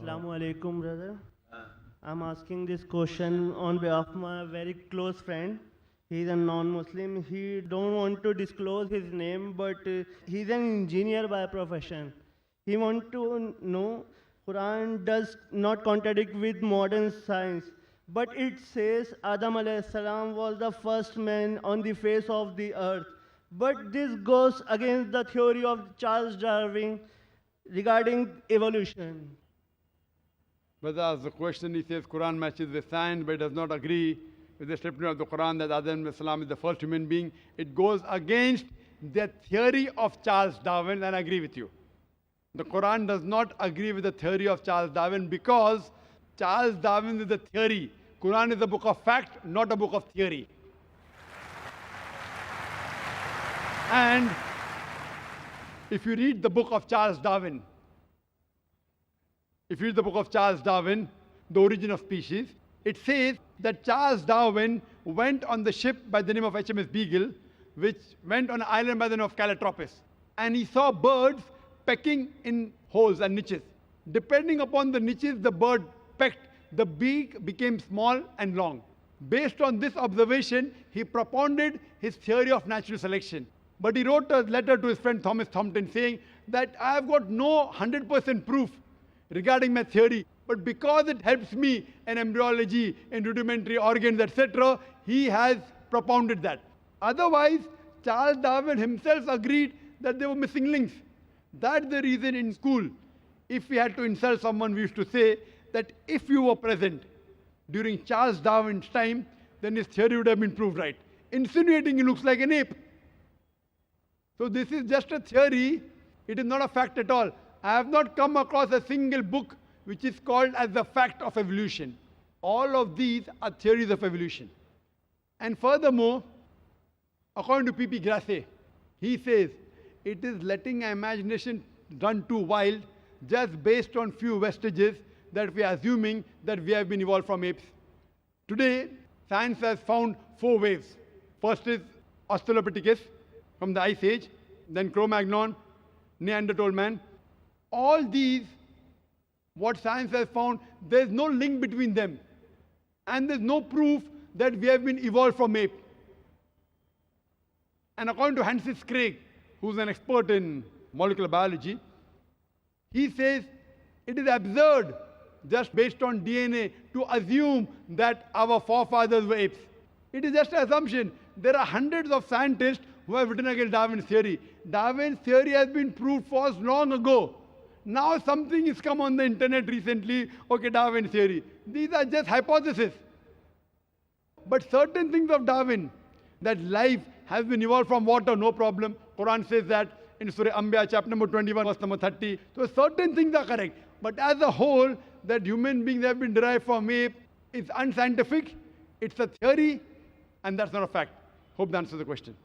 Assalamu alaikum, brother. I'm asking this question on behalf of my very close friend. He's a non-Muslim. He don't want to disclose his name, but he's an engineer by profession. He want to know Quran does not contradict with modern science, but it says Adam alayhi salam was the first man on the face of the earth. But this goes against the theory of Charles Darwin regarding evolution. Brother asks the question, he says Quran matches with science, but it does not agree with the statement of the Quran that Adam alayhi salam is the first human being. It goes against the theory of Charles Darwin, and I agree with you. The Quran does not agree with the theory of Charles Darwin because Charles Darwin is the theory. Quran is a book of fact, not a book of theory. And if you read the book of Charles Darwin, The Origin of Species, it says that Charles Darwin went on the ship by the name of HMS Beagle, which went on an island by the name of Calotropis. And he saw birds pecking in holes and niches. Depending upon the niches the bird pecked, the beak became small and long. Based on this observation, he propounded his theory of natural selection. But he wrote a letter to his friend Thomas Thompson saying that I have got no 100% proof regarding my theory, but because it helps me in embryology, in rudimentary organs, etc., he has propounded that. Otherwise, Charles Darwin himself agreed that there were missing links. That's the reason in school, if we had to insult someone, we used to say that if you were present during Charles Darwin's time, then his theory would have been proved right. Insinuating he looks like an ape. So this is just a theory, it is not a fact at all. I have not come across a single book which is called as the fact of evolution. All of these are theories of evolution. And furthermore, according to P.P. Grasset, he says, it is letting our imagination run too wild just based on few vestiges that we are assuming that we have been evolved from apes. Today, science has found 4 waves. First is Australopithecus from the Ice Age, then Cro-Magnon, Neanderthal man. All these, what science has found, there's no link between them. And there's no proof that we have been evolved from ape. And according to Francis Crick, who's an expert in molecular biology, he says it is absurd just based on DNA to assume that our forefathers were apes. It is just an assumption. There are hundreds of scientists who have written against Darwin's theory. Darwin's theory has been proved false long ago. Now something has come on the internet recently, okay, Darwin's theory. These are just hypotheses. But certain things of Darwin, that life has been evolved from water, no problem. Quran says that in Surah Anbiya, chapter number 21, verse number 30. So certain things are correct. But as a whole, that human beings have been derived from ape is unscientific, it's a theory, and that's not a fact. Hope that answers the question.